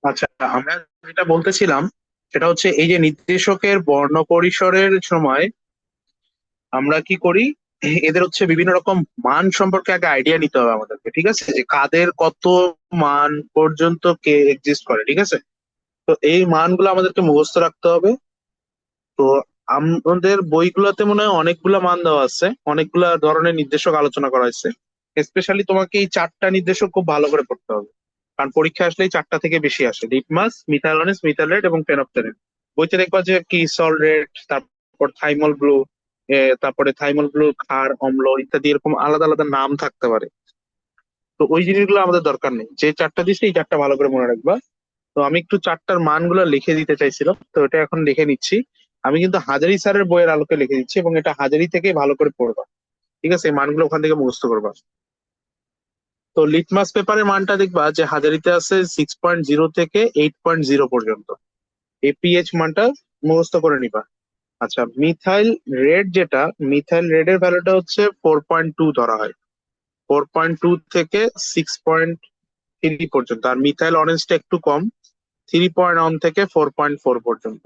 আচ্ছা, আমরা যেটা বলতেছিলাম সেটা হচ্ছে এই যে নির্দেশকের বর্ণ পরিসরের সময় আমরা কি করি, এদের হচ্ছে বিভিন্ন রকম মান সম্পর্কে আগে আইডিয়া নিতে হবে আমাদেরকে, ঠিক আছে, যে কাদের কত মান পর্যন্ত কে এক্সিস্ট করে, ঠিক আছে। তো এই মানগুলো আমাদেরকে মুখস্থ রাখতে হবে। তো আমাদের বইগুলোতে মনে হয় অনেকগুলা মান দেওয়া আছে, অনেকগুলা ধরনের নির্দেশক আলোচনা করা হয়েছে। স্পেশালি তোমাকে এই চারটা নির্দেশক খুব ভালো করে পড়তে হবে, কারণ পরীক্ষা আসলেই চারটা থেকে বেশি আসে: লিটমাস, মিথাইলনেস, মিথাইল রেড এবং ফেনফথেলিন। বইতে দেখবা যে কি সল রেড, তারপর থাইমল ব্লু, তারপরে থাইমল ব্লু ক্ষার অম্ল ইত্যাদি এরকম আলাদা আলাদা নাম থাকতে পারে। তো ওই জিনিসগুলো আমাদের দরকার নেই, যে চারটা দিচ্ছে এই চারটা ভালো করে মনে রাখবা। তো আমি একটু চারটার মানগুলো লিখে দিতে চাইছিলাম, তো এটা এখন লিখে নিচ্ছি। আমি কিন্তু হাজারি স্যারের বইয়ের আলোকে লিখে দিচ্ছি, এবং এটা হাজারি থেকে ভালো করে পড়বা, ঠিক আছে, এই মানগুলো ওখান থেকে মুখস্থ করবা। তো লিটমাস পেপারের মানটা দেখবা যে হাজারিতে আছে 6.0 থেকে 8.0 পর্যন্ত। এপিএইচ মানটা মুখস্থ করে নিবা। আচ্ছা, মিথাইল রেড যেটা, মিথাইল রেড এর ভ্যালুটা হচ্ছে 4.2 ধরা হয়। 4.2 থেকে 6.3 পর্যন্ত। আর মিথাইল অরেঞ্জটা একটু কম, 3.1 থেকে 4.4 পর্যন্ত,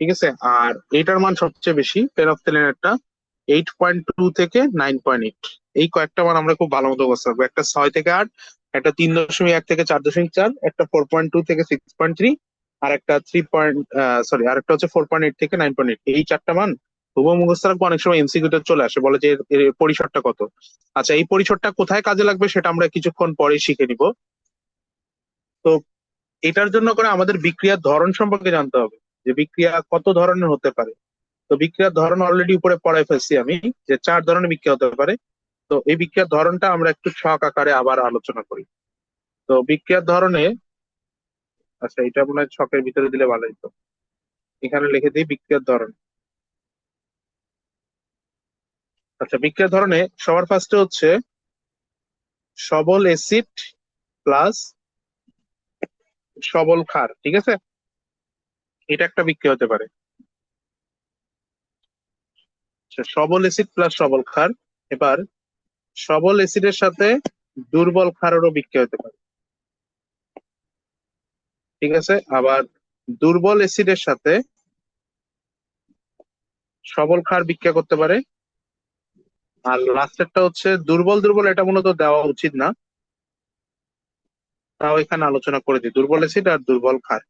ঠিক আছে। আর এটার মান সবচেয়ে বেশি ফেনফথেলিনেরটা, 8.2 থেকে 9.8। এই কয়েকটা মান আমরা খুব ভালো মতো বসতে রাখবো: একটা 6 থেকে 8, একটা 3.1 থেকে 4.4, একটা 4.2 থেকে 6.3, আর একটা 3 পয়েন্ট, সরি, আর একটা হচ্ছে 4.8 থেকে 9.8। এই চারটা মান হুবহু মুখস্থ রাখবো। অনেক সময় এমসিকিউ তে চলে আসে, বলে যে এর পরিসরটা কত। আচ্ছা, এই পরিসরটা কোথায় কাজে লাগবে সেটা আমরা কিছুক্ষণ পরে শিখে নিব। তো এটার জন্য করে আমাদের বিক্রিয়ার ধরন সম্পর্কে জানতে হবে, যে বিক্রিয়া কত ধরনের হতে পারে। তো বিক্রিয়ার ধরন অলরেডি উপরে পড়ায় ফেলছি আমি, যে 4 ধরনের বিক্রিয়া হতে পারে। তো এই বিক্রিয়ার ধরনটা আমরা একটু ছক আকারে আবার আলোচনা করি। তো বিক্রিয়ার ধরনে, আচ্ছা এটা মনে হয় ছকের ভিতরে দিলে ভালো হতো। এখানে লিখে দিই বিক্রিয়ার ধরন। আচ্ছা, বিক্রিয়ার ধরনে সবার ফার্স্টে হচ্ছে সবল অ্যাসিড প্লাস সবল ক্ষার, ঠিক আছে। এটা একটা বিক্রিয়া হতে পারে। আচ্ছা, সবল অ্যাসিড প্লাস সবল ক্ষার। এবার সবল অ্যাসিডের সাথে দুর্বল ক্ষারেরও বিক্রিয়া হতে পারে, ঠিক আছে। আবার দুর্বল অ্যাসিডের সাথে সবল ক্ষার বিক্রিয়া করতে পারে। আর লাস্টেরটা হচ্ছে দুর্বল দুর্বল, এটা মূলত দেওয়া উচিত না, তাও এখানে আলোচনা করে দিই: দুর্বল অ্যাসিড আর দুর্বল ক্ষার।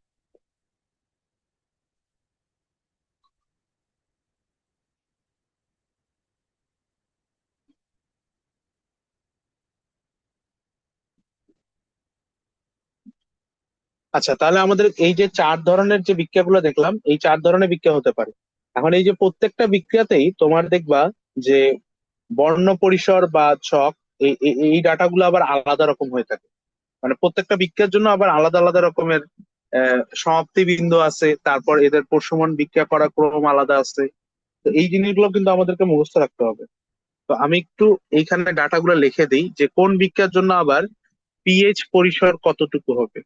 আচ্ছা, তাহলে আমাদের এই যে 4 ধরনের যে বিক্রিয়াগুলো দেখলাম, এই 4 ধরনের বিক্রিয়া হতে পারে। এখন এই যে প্রত্যেকটা বিক্রিয়াতেই তোমার দেখবা যে বর্ণ পরিসর বা ছক, এই ডাটাগুলো আবার আলাদা রকম হয়ে থাকে। মানে প্রত্যেকটা বিক্রিয়ার জন্য আবার আলাদা আলাদা রকমের সমাপ্তি বিন্দু আছে, তারপর এদের প্রশমন বিক্রিয়া করা ক্রম আলাদা আছে। তো এই জিনিসগুলো কিন্তু আমাদেরকে মুখস্থ রাখতে হবে। তো আমি একটু এইখানে ডাটাগুলো লিখে দিই, যে কোন বিক্রিয়ার জন্য আবার পিএইচ পরিসর কতটুকু হবে,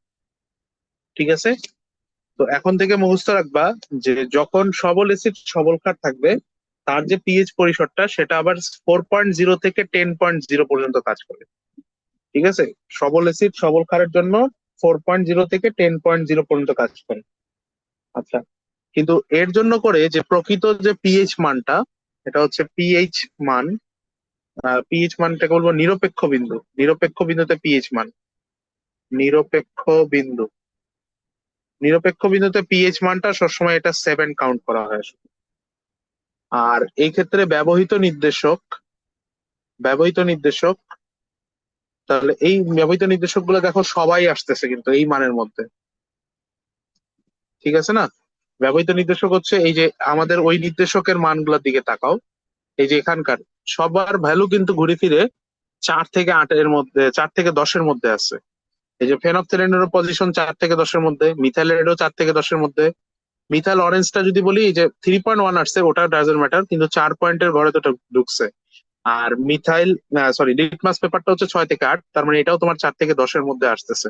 ঠিক আছে। তো এখন থেকে মুখস্থ রাখবা যে যখন সবল অ্যাসিড সবল ক্ষার থাকবে, তার যে পিএইচ পরিসরটা সেটা আবার 4.0 থেকে 10.0 পর্যন্ত কাজ করে, ঠিক আছে। সবল অ্যাসিড সবল ক্ষারের জন্য 4.0 থেকে 10.0 পর্যন্ত কাজ করে। আচ্ছা, কিন্তু এর জন্য করে যে প্রকৃত যে পিএইচ মানটা, এটা হচ্ছে পিএইচ মান। পিএইচ মানটাকে বলবো নিরপেক্ষ বিন্দু। নিরপেক্ষ বিন্দুতে পিএইচ মান, নিরপেক্ষ বিন্দু, নিরপেক্ষ বিন্দুতে পিএইচ মানটা সবসময় এটা 7 কাউন্ট করা হয় আসলে। আর এই ক্ষেত্রে ব্যবহৃত নির্দেশক, তাহলে এই ব্যবহৃত নির্দেশক গুলো দেখো সবাই আসতেছে কিন্তু এই মানের মধ্যে, ঠিক আছে না। ব্যবহৃত নির্দেশক হচ্ছে এই যে আমাদের ওই নির্দেশকের মানগুলোর দিকে তাকাও। এই যে এখানকার সবার ভ্যালু কিন্তু ঘুরে ফিরে 4 থেকে 8 এর মধ্যে, 4 থেকে 10-এর মধ্যে আছে। এই যে ফেনফথেলিনেরও পজিশন 4 থেকে 10-এর মধ্যে, মিথাইলেরও 4 থেকে 10-এর মধ্যে। মিথাইল অরেঞ্জটা যদি বলি, এই যে 3.1 আসছে, ওটা ডাজন্ট ম্যাটার, কিন্তু 4 পয়েন্টের ঘরে তো ওটা ঢুকছে। আর মিথাইল, সরি, লিটমাস পেপারটা হচ্ছে 6 থেকে 8, তার মানে এটাও তোমার 4 থেকে 10-এর মধ্যে আসতেছে।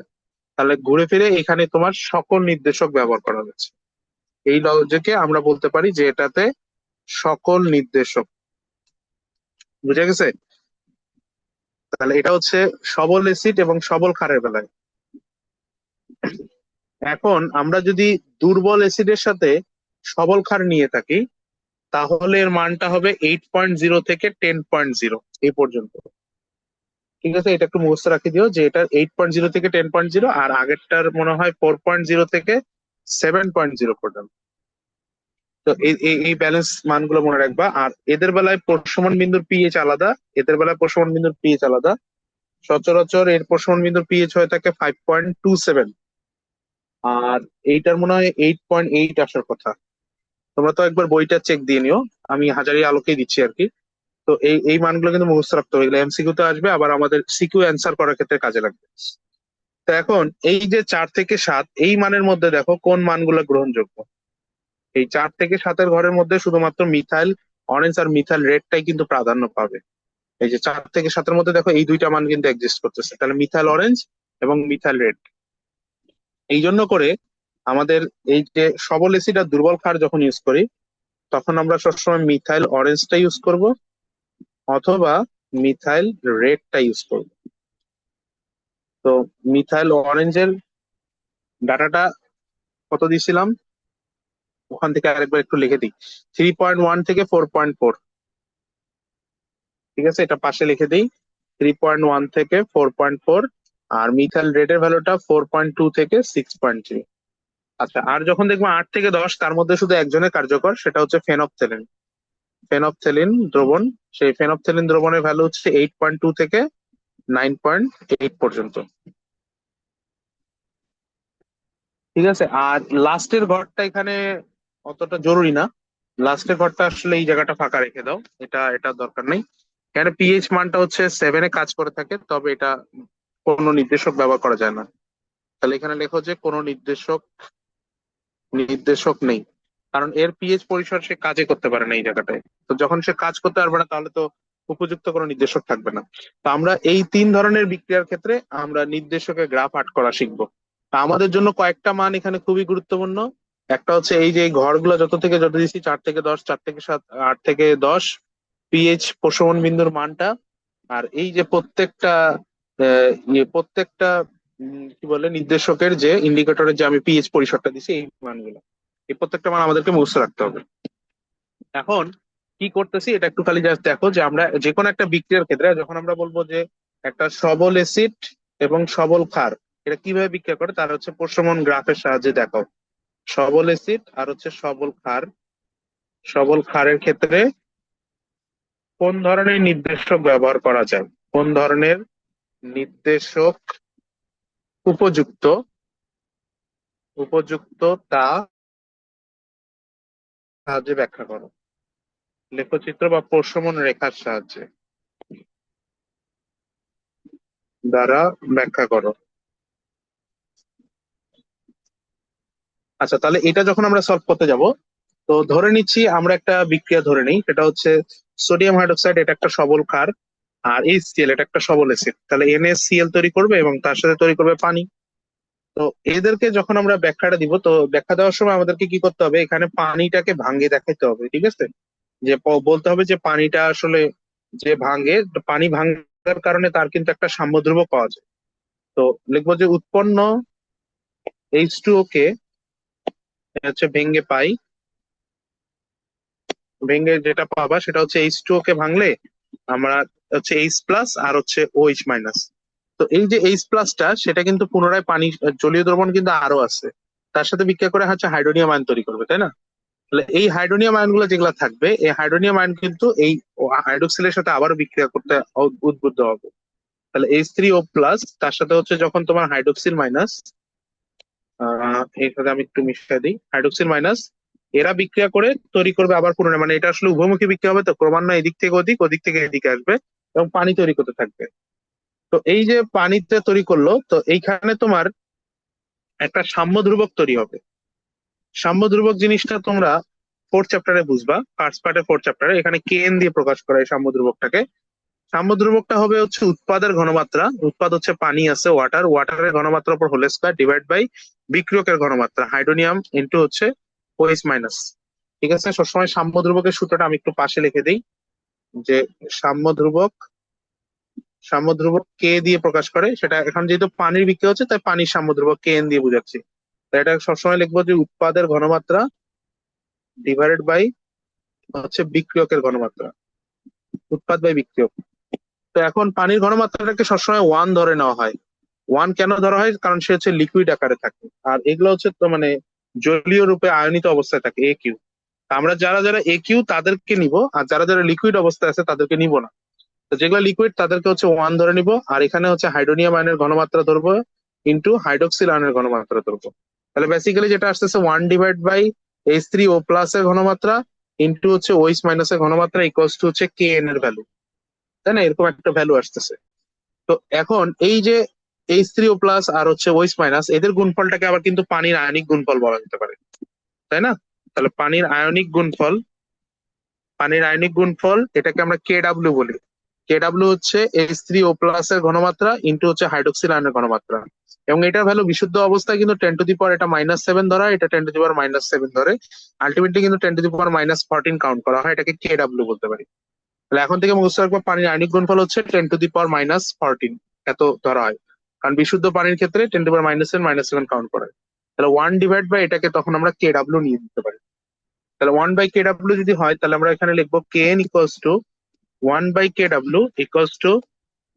তাহলে ঘুরে ফিরে এখানে তোমার সকল নির্দেশক ব্যবহার করা হয়েছে। এই লজিকে আমরা বলতে পারি যে এটাতে সকল নির্দেশক, বুঝে গেছে। তাহলে এটা হচ্ছে সবল অ্যাসিড এবং সবল ক্ষারের বেলায়। এখন আমরা যদি দুর্বল অ্যাসিডের সাথে সবল ক্ষার নিয়ে থাকি, তাহলে এর মানটা হবে 8.0 থেকে 10.0 এই পর্যন্ত। ঠিক আছে, এটা একটু মুখস্থ রাখি দিও যে এটা 8.0 থেকে 10.0, আর আগেরটার মনে হয় 4.0 থেকে 7.0 পর্যন্ত। তো এই এই এই ব্যালেন্স মানগুলো মনে রাখবা। আর এদের বেলায় প্রশমন বিন্দুর পিএইচ আলাদা, এদের বেলায় প্রশমন বিন্দুর পিএইচ আলাদা। সচরাচর এর প্রশমন বিন্দুর পিএইচ হয়ে থাকে 5.27, আর এইটার মনে হয় 8.8 আসার কথা। তোমরা তো একবার বইটা চেক দিয়ে নিও, আমি হাজারি আলোকেই দিচ্ছি আর কি। তো এই এই মানগুলো কিন্তু মুখস্থ রাখতে হবে, এগুলো এমসিকিউ তে আসবে, আবার আমাদের সিকিউ অ্যান্সার করার ক্ষেত্রে কাজে লাগবে। তো এখন এই যে 4 থেকে 7 এই মানের মধ্যে দেখো কোন মানগুলো গ্রহণযোগ্য। এই 4 থেকে 7-এর ঘরের মধ্যে শুধুমাত্র মিথাইল অরেঞ্জ আর মিথাইল রেডটাই কিন্তু প্রাধান্য পাবে। এই যে 4 থেকে 7-এর মধ্যে দেখো এই দুইটা মান কিন্তু এক্সিস্ট করতেছে, তাহলে মিথাইল অরেঞ্জ এবং মিথাইল রেড। এই জন্য করে আমাদের এই যে সবল অ্যাসিড আর দুর্বল ক্ষার যখন ইউজ করি, তখন আমরা সবসময় মিথাইল অরেঞ্জটা ইউজ করব অথবা মিথাইল রেডটা ইউজ করব। তো মিথাইল অরেঞ্জের ডাটাটা কত দিছিলাম, ওখান থেকে আরেকবার একটু লিখে দিই। 3.1 থেকে 4.4। ঠিক আছে, এটা পাশে লিখে দিই। 3.1 থেকে 4.4। আর মিথাইল রেড এর ভ্যালুটা 4.2 থেকে 6.3। আচ্ছা, আর যখন দেখবো 8 থেকে 10, তার মধ্যে শুধু একজনের কার্যকর, সেটা হচ্ছে ফেনপথেলিন। ফেনপথেলিন দ্রবণ, সেই ফেনপথেলিন দ্রবণের ভ্যালু হচ্ছে 8.2 থেকে 9.8 পর্যন্ত। ঠিক আছে, আর লাস্টের ঘরটা এখানে অতটা জরুরি না। লাস্টের ঘরটা আসলে এই জায়গাটা ফাঁকা রেখে দাও, এটা এটা দরকার নেই। এখানে পিএইচ মানটা হচ্ছে 7-এ কাজ করে থাকে, তবে এটা কোনো নির্দেশক ব্যবহার করা যায় না। তাহলে এখানে লেখো যে কোনো নির্দেশক নির্দেশক নেই, কারণ এর পিএইচ পরিসর সে কাজে করতে পারে না এই জায়গাটায়। তো যখন সে কাজ করতে পারবে না, তাহলে তো উপযুক্ত কোনো নির্দেশক থাকবে না। তো আমরা এই 3 ধরনের বিক্রিয়ার ক্ষেত্রে আমরা নির্দেশকের গ্রাফ আর্ট করা শিখবো। তা আমাদের জন্য কয়েকটা মান এখানে খুবই গুরুত্বপূর্ণ। একটা হচ্ছে এই যে এই ঘরগুলো যত থেকে যত দিচ্ছি, 4 থেকে 10, 4 থেকে 7, 8 থেকে 10, পিএইচ প্রশমন বিন্দুর মানটা। আর এই যে প্রত্যেকটা প্রত্যেকটা কি বলে নির্দেশকের যে ইন্ডিকেটরের যে আমি পিএইচ পরিসরটা দিছি, এই মানগুলো, এই প্রত্যেকটা মান আমাদেরকে মুখস্থ রাখতে হবে। এখন কি করতেছি এটা একটু খালি জাস্ট দেখো, যে আমরা যে কোনো একটা বিক্রিয়ার ক্ষেত্রে যখন আমরা বলবো যে একটা সবল অ্যাসিড এবং সবল ক্ষার এটা কিভাবে বিক্রিয়া করে, তার হচ্ছে প্রশমন গ্রাফের সাহায্যে দেখো। সবল অ্যাসিড আর হচ্ছে সবল ক্ষার, সবল ক্ষারের ক্ষেত্রে কোন ধরনের নির্দেশক ব্যবহার করা যায়, কোন ধরনের নির্দেশক উপযুক্ত উপযুক্ত তা সাহায্যে ব্যাখ্যা করো। লেখচিত্র বা প্রশমন রেখার সাহায্যে দ্বারা ব্যাখ্যা করো। আচ্ছা, তাহলে এটা যখন আমরা সলভ করতে যাব, তো ধরে নিচ্ছি আমরা একটা বিক্রিয়া ধরে নিই, সেটা হচ্ছে সোডিয়াম হাইড্রোক্সাইড, এটা একটা সবল ক্ষার, আর HCl এটা একটা সবল অ্যাসিড। তাহলে NaCl তৈরি করবে এবং তার সাথে তৈরি করবে পানি। তো এদেরকে যখন আমরা ব্যাখ্যাটা দিব, তো ব্যাখ্যা দেওয়ার সময় আমাদেরকে কি করতে হবে, এখানে পানিটাকে ভাঙিয়ে দেখাইতে হবে। ঠিক আছে, যে বলতে হবে যে পানিটা আসলে যে ভাঙে, তো পানি ভাঙার কারণে তার কিন্তু একটা সাম্য ধ্রুবক পাওয়া যায়। তো লিখবো যে উৎপন্ন H2O কে হচ্ছে ভেঙে পাই, ভেঙে যেটা পাবা সেটা হচ্ছে H2O কে ভাঙলে আমরা হচ্ছে H+ আর হচ্ছে OH-। তো এই যে H+টা সেটা কিন্তু পুনরায় পানি, জলীয় দ্রবণ কিন্তু আরো আছে, তার সাথে বিক্রিয়া করে হচ্ছে হাইড্রোনিয়াম আয়ন তৈরি করবে, তাই না? তাহলে এই হাইড্রোনিয়াম আয়ন গুলো যেগুলো থাকবে, এই হাইড্রোনিয়াম আয়ন কিন্তু এই হাইড্রোক্সিলের সাথে আবারও বিক্রিয়া করতে উদ্বুদ্ধ হবে। তাহলে H3O+, তার সাথে হচ্ছে যখন তোমার হাইড্রোক্সিল মাইনাস, এর সাথে আমি একটু মিশিয়ে দিই, হাইড্রোক্সিল মাইনাস, এরা বিক্রিয়া করে তৈরি করবে আবার পুনরায়, মানে এটা আসলে উভয়মুখী বিক্রিয়া হবে, তো ক্রমান্বয়ে এদিক থেকে ওদিক, ওদিক থেকে এদিকে আসবে এবং পানি তৈরি করতে থাকবে। তো এই যে পানিতে তৈরি করলো, তো এইখানে তোমার একটা সাম্য ধ্রুবক তৈরি হবে। সাম্য ধ্রুবক জিনিসটা তোমরা 4th চ্যাপ্টারে বুঝবা, ফার্স্ট পার্টে 4th চ্যাপ্টারে, এখানে KN দিয়ে প্রকাশ করা এই সাম্য ধ্রুবকটাকে। সাম্য ধ্রুবকটা হবে হচ্ছে উৎপাদের ঘনমাত্রা, উৎপাদ হচ্ছে পানি আছে ওয়াটার, ওয়াটারের ঘনমাত্রা উপর হোল স্কয়ার ডিভাইড বাই বিক্রিয়কের ঘনমাত্রা হাইড্রোনিয়াম ইন্টু হচ্ছে OH-। ঠিক আছে, সবসময় সাম্য ধ্রুবকের সূত্রটা আমি একটু পাশে লিখে দিই, যে সাম্য ধ্রুবক সাম্যধ্রুবক কে দিয়ে প্রকাশ করে, সেটা এখন যেহেতু পানির বিক্রিয়া হচ্ছে তাই পানির সাম্যধ্রুবক কে এন দিয়ে বোঝাচ্ছি। তাই এটা সবসময় লিখবো যে উৎপাদের ঘনমাত্রা ডিভাইডেড বাই হচ্ছে বিক্রিয়কের ঘনমাত্রা, উৎপাদ বাই বিক্রিয়ক। তো এখন পানির ঘনমাত্রাটাকে সবসময় 1 ধরে নেওয়া হয়। 1 কেন ধরা হয়, কারণ সে হচ্ছে লিকুইড আকারে থাকে, আর এগুলো হচ্ছে তো মানে জলীয় রূপে আয়নিত অবস্থায় থাকে এ কিউ। আমরা যারা যারা এ কিউ তাদেরকে নিব, আর যারা যারা লিকুইড অবস্থায় আছে তাদেরকে নিব না। তো যেগুলো লিকুইড তাদেরকে হচ্ছে 1 ধরে নিব, আর এখানে হচ্ছে হাইড্রোনিয়াম আয়নের ঘনমাত্রা ধরবো ইন্টু হাইড্রোক্সিল আয়নের ঘনমাত্রা ধরবো। তাহলে বেসিক্যালি যেটা আসতেছে 1 ডিভাইড বাই H3O+ এর ঘনমাত্রা ইন্টু হচ্ছে OH- এর ঘনমাত্রা ইকুয়ালস টু হচ্ছে কে এন এর ভ্যালু, তাই না? এরকম একটা ভ্যালু আসতেছে। তো এখন এই যে H3O+ আর হচ্ছে OH- এদের গুণফলটাকে আবার কিন্তু পানির আয়নিক গুণফল বলা যেতে পারে, তাই না? তাহলে পানির আয়নিক গুণফল এটাকে আমরা কেডাব্লিউ বলি। কেডাব্লিউ হচ্ছে H3O+ এর ঘনমাত্রা ইন্টু হচ্ছে হাইড্রোক্সিল আয়নের ঘনমাত্রা। এবং এটার ভ্যালু বিশুদ্ধ অবস্থায় কিন্তু 10⁻⁻, এটা -7 ধরা, এটা 10⁻⁻7 ধরে, আলটিমেটলি কিন্তু 10⁻⁻14 কাউন্ট করা হয়, এটাকে কেডাব্লিউ বলতে পারি। তাহলে এখন থেকে মুখস্থ রাখবো পানির আয়নিক গুণফল হচ্ছে 10⁻⁻14 এত ধরা হয়, কারণ বিশুদ্ধ পানির ক্ষেত্রে 10⁻⁻7 কাউন্ট করা হয়। তাহলে 1 ডিভাইড বাই এটাকে তখন আমরা কেডাব্লিউ নিয়ে নিতে পারি। তাহলে 1 বাই কেডাব্লিউ যদি হয় তাহলে আমরা এখানে লিখবো kn equals to 1 by KW equals to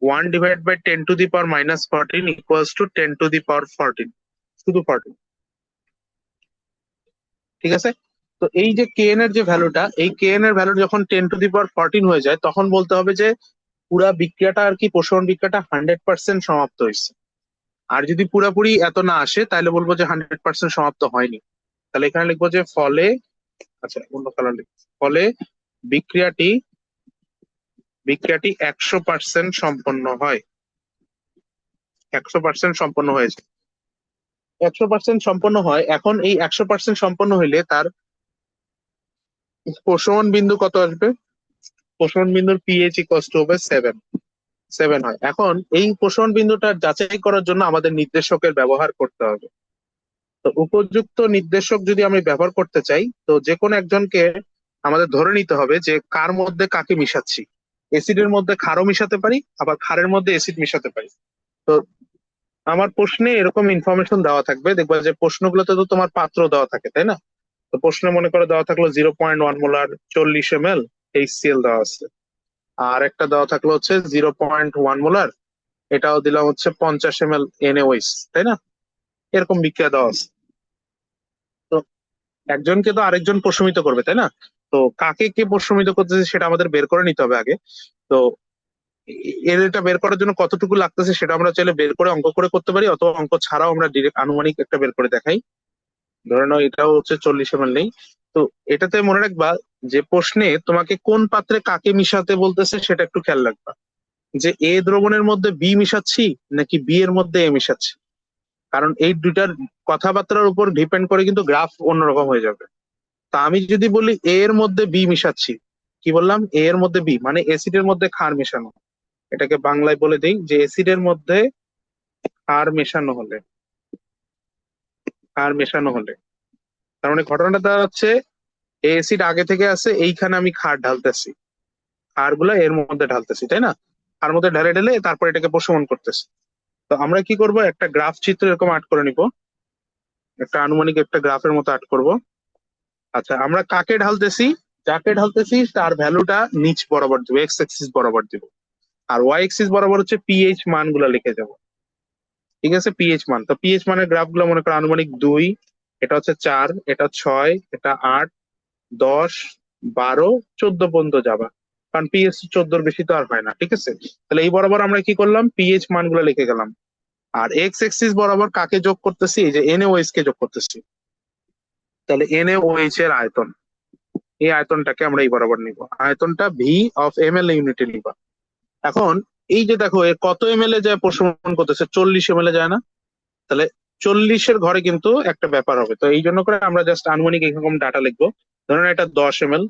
1 divide by 10⁻⁻14 equals to 10⁻14, শুধু 14। ঠিক আছে? তো এই যে kn এর যে ভ্যালুটা, এই kn এর ভ্যালু যখন 10⁻14 হয়ে যায় তখন বলতে হবে যে পুরা বিক্রিয়াটা আর কি, প্রসারণ বিক্রিয়াটা 100% সমাপ্ত হয়েছে। আর যদি পুরাপুরি এত না আসে তাহলে বলবো যে 100% সমাপ্ত হয়নি। তাহলে এখানে লিখবো যে ফলে, আচ্ছা অন্য কালার লিখবো, ফলে বিক্রিয়াটি বিক্রিয়াটি 100% সম্পন্ন হয়, 100% সম্পন্ন হয়েছে। 100% সম্পন্ন হয়। এখন এই 100% সম্পন্ন হইলে তার প্রশমন বিন্দু কত আসবে? প্রশমন বিন্দুর পিএইচ ইকুয়ালস টু হবে 7 হয়। এখন এই প্রশমন বিন্দুটা যাচাই করার জন্য আমাদের নির্দেশকের ব্যবহার করতে হবে। তো উপযুক্ত নির্দেশক যদি আমি ব্যবহার করতে চাই, তো যে কোনো একজনকে আমাদের ধরে নিতে হবে যে কার মধ্যে কাকে মিশাচ্ছি। অ্যাসিডের মধ্যে ক্ষারও মিশাতে পারি, আবার ক্ষারের মধ্যে অ্যাসিড মিশাতে পারি। তো আমার প্রশ্নে এরকম ইনফরমেশন দেওয়া থাকবে, দেখবা যে প্রশ্নগুলোতে তো তোমার পাত্র দেওয়া থাকে, তাই না? তো প্রশ্নে মনে করে দেওয়া থাকলো 0.1 মোলার 40 ml HCl দেওয়া আছে, আর একটা দেওয়া থাকলো হচ্ছে 0.1 মোলার, এটাও দিলাম হচ্ছে 50 ml NaOH, তাই না? এরকম বিক্রিয়া দেওয়া আছে। তো একজনকে তো আরেকজন প্রশমিত করবে, তাই না? তো কাকে কে প্রশমিত করতেছে সেটা আমাদের বের করে নিতে হবে আগে। তো এর এটা বের করার জন্য কতটুকু লাগতেছে সেটা আমরা চাইলে বের করে অঙ্ক করে করতে পারি, অথবা অঙ্ক ছাড়াও আমরা ডিরেক্ট আনুমানিক একটা বের করে দেখাই। ধরে নাও এটাও হচ্ছে 40 ml নেই। তো এটাতে মনে রাখবা যে প্রশ্নে তোমাকে কোন পাত্রে কাকে মিশাতে বলতেছে সেটা একটু খেয়াল রাখবা, যে এ দ্রবণের মধ্যে বি মিশাচ্ছি নাকি বি এর মধ্যে এ মিশাচ্ছি। কারণ এই দুইটার কথাবার্তার উপর ডিপেন্ড করে কিন্তু গ্রাফ অন্যরকম হয়ে যাবে। তা আমি যদি বলি এ এর মধ্যে বি মিশাচ্ছি, কি বললাম? এ এর মধ্যে বি মানে অ্যাসিডের মধ্যে ক্ষার মেশানো। এটাকে বাংলায় বলে দেই যে অ্যাসিডের মধ্যে ক্ষার মেশানো হলে, ক্ষার মেশানো হলে তার মানে ঘটনাটা দাঁড়াচ্ছে এই অ্যাসিড আগে থেকে আছে, এইখানে আমি ক্ষার ঢালতেছি, ক্ষার গুলা এর মধ্যে ঢালতেছি, তাই না? তার মধ্যে ঢেলে ঢেলে তারপর এটাকে প্রশমন করতেছি। তো আমরা কি করব, একটা গ্রাফ চিত্র এরকম আর্ট করে নিব, একটা আনুমানিক একটা গ্রাফের মতো আর্ট করব। আচ্ছা, আমরা কাকে ঢালতেছি, যাকে ঢালতেছি তার ভ্যালুটা নিচ বরাবর দিব, এক্স এক্সিস বরাবর দিব, আর ওয়াই এক্সিস বরাবর হচ্ছে পিএইচ মান গুলা লিখে যাব। ঠিক আছে? পিএইচ মান, তো পিএইচ মানের গ্রাফ গুলো মনে করো আনুমানিক 2, এটা হচ্ছে 4, এটা 6, এটা 8, 10, 12, 14 পর্যন্ত যাবা, কারণ পিএইচ 14-র বেশি তো আর হয় না। ঠিক আছে? তাহলে এই বরাবর আমরা কি করলাম, পিএইচ মান গুলো লিখে গেলাম। আর এক্স এক্সিস বরাবর কাকে যোগ করতেছি, এই যে NaOH কে যোগ করতেছি। তাহলে NaOH এর আয়তন, এই আয়তনটাকে আমরা এই বরাবর নিব, আয়তনটা ভি অফ ml ইউনিটে নিবা। এখন এই যে দেখো এ কত ml এ যায় প্রশমন করতেছে, 40 ml এ যায় না? তাহলে 40-এর ঘরে কিন্তু একটা ব্যাপার হবে। তো এই জন্য করে আমরা জাস্ট আনুমানিক এরকম ডাটা লিখবো। ধরুন এটা 10 ml,